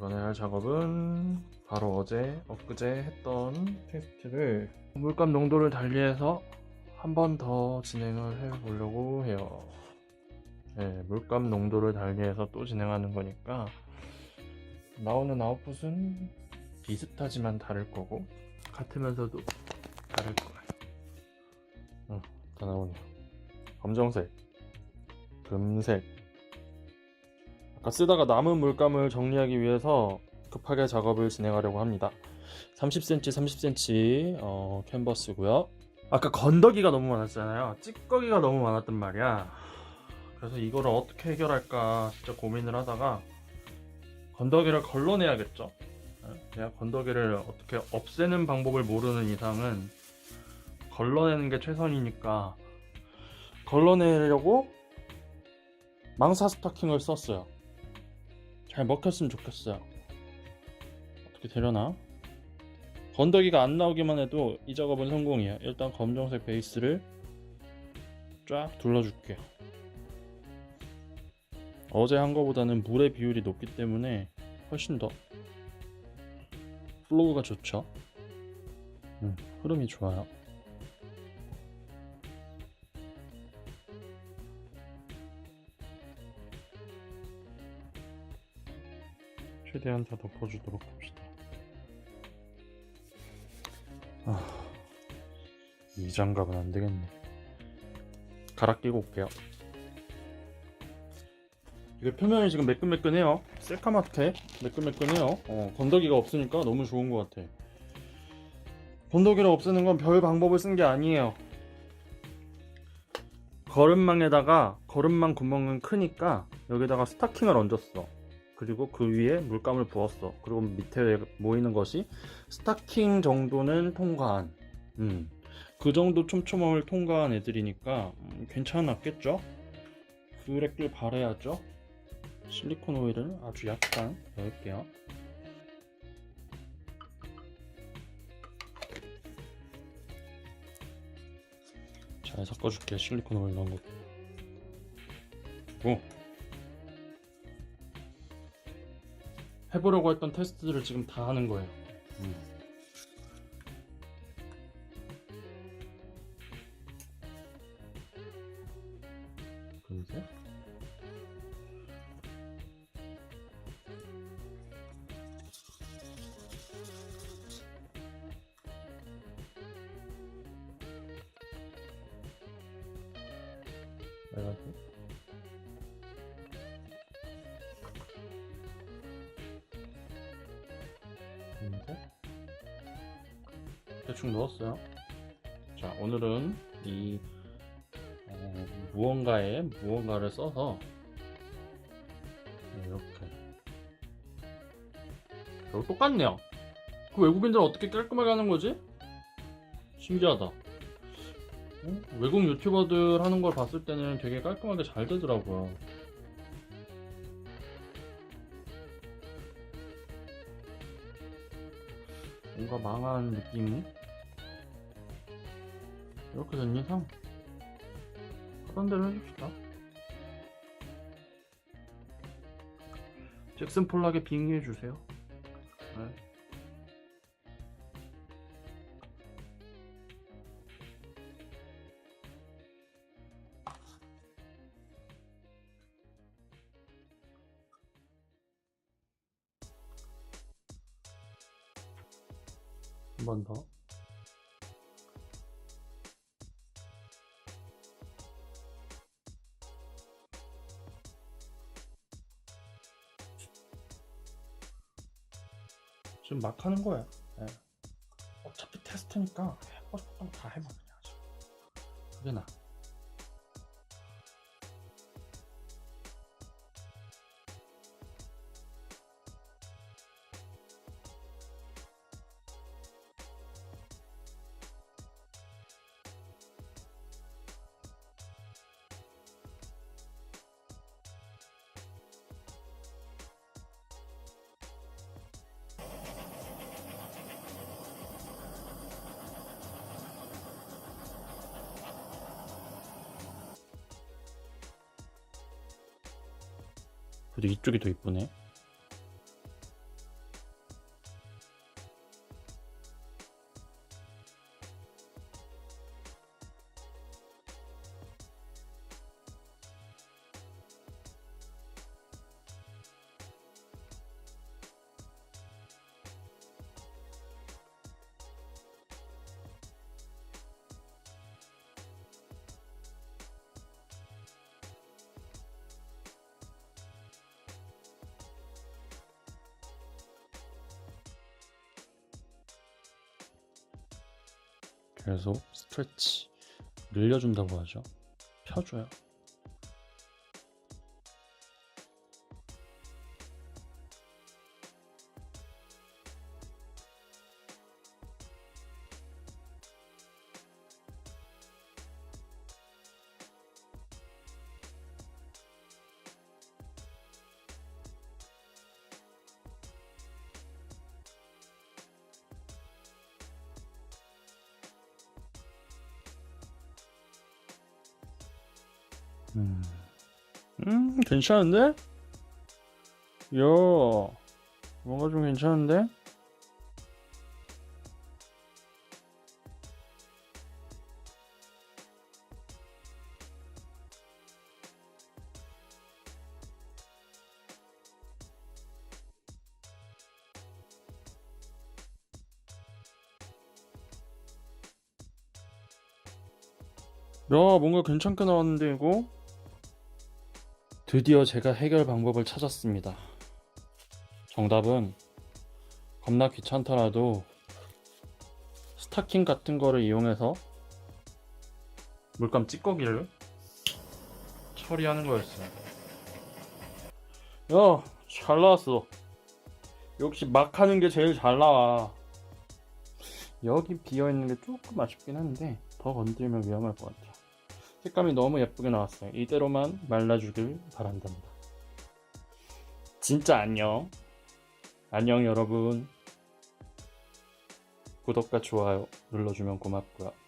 이번에 할 작업은 바로 어제, 엊그제 했던 테스트를 물감 농도를 달리해서 한 번 더 진행을 해보려고 해요. 네, 물감 농도를 달리해서 또 진행하는 거니까 나오는 아웃풋은 비슷하지만 다를 거고 같으면서도 다를 거예요. 다 나오네요. 검정색, 금색. 아까 쓰다가 남은 물감을 정리하기 위해서 급하게 작업을 진행하려고 합니다. 30cm, 30cm 캔버스고요. 아까 건더기가 너무 많았잖아요. 찌꺼기가 너무 많았단 말이야. 그래서 이거를 어떻게 해결할까 진짜 고민을 하다가 건더기를 걸러내야겠죠. 내가 건더기를 어떻게 없애는 방법을 모르는 이상은 걸러내는 게 최선이니까 걸러내려고 망사 스타킹을 썼어요. 잘 먹혔으면 좋겠어요. 어떻게 되려나? 건더기가 안 나오기만 해도 이 작업은 성공이에요. 일단 검정색 베이스를 쫙 둘러줄게요. 어제 한 거보다는 물의 비율이 높기 때문에 훨씬 더 플로우가 좋죠. 흐름이 좋아요. 최대한 다 덮어주도록 합시다. 이 장갑은 안 되겠네. 갈아 끼고 올게요. 이게 표면이 지금 매끈매끈해요. 새까맣게 매끈매끈해요. 건더기가 없으니까 너무 좋은 것 같아. 건더기를 없애는 건 별 방법을 쓴 게 아니에요. 거름망에다가 거름망 구멍은 크니까 여기다가 스타킹을 얹었어. 그리고 그 위에 물감을 부었어. 그리고 밑에 모이는 것이 스타킹 정도는 통과한 그 정도 촘촘함을 통과한 애들이니까 괜찮았겠죠? 그랬길 바라야죠. 실리콘 오일을 아주 약간 넣을게요. 잘 섞어줄게요. 실리콘 오일 넣은 거. 그리고 해보려고 했던 테스트들을 지금 다 하는 거예요. 금색, 빨간색, 금색. 대충 넣었어요. 자, 오늘은 이 무언가를 써서 이렇게 이거 똑같네요. 그 외국인들은 어떻게 깔끔하게 하는 거지? 신기하다. 외국 유튜버들 하는 걸 봤을 때는 되게 깔끔하게 잘 되더라고요. 뭔가 망한 느낌이 이렇게 된 이상 하던 대로 해줍시다. 잭슨 폴락에 빙의해주세요. 네. 한 번 더. 지금 막 하는 거야. 네. 어차피 테스트니까 해보고 싶은 거 다 해봐 그냥. 그게 나. 그래도 이쪽이 더 이쁘네. 계속 스트레치 늘려준다고 하죠. 펴줘요. 괜찮은데? 야, 뭔가 좀 괜찮은데? 야, 뭔가 괜찮게 나왔는데, 이거? 드디어 제가 해결 방법을 찾았습니다. 정답은 겁나 귀찮더라도 스타킹 같은 거를 이용해서 물감 찌꺼기를 처리하는 거였어요. 야, 잘 나왔어. 역시 막 하는 게 제일 잘 나와. 여기 비어있는 게 조금 아쉽긴 한데 더 건들면 위험할 것 같아. 색감이 너무 예쁘게 나왔어요. 이대로만 말라주길 바란답니다. 진짜 안녕. 안녕 여러분. 구독과 좋아요 눌러주면 고맙고요.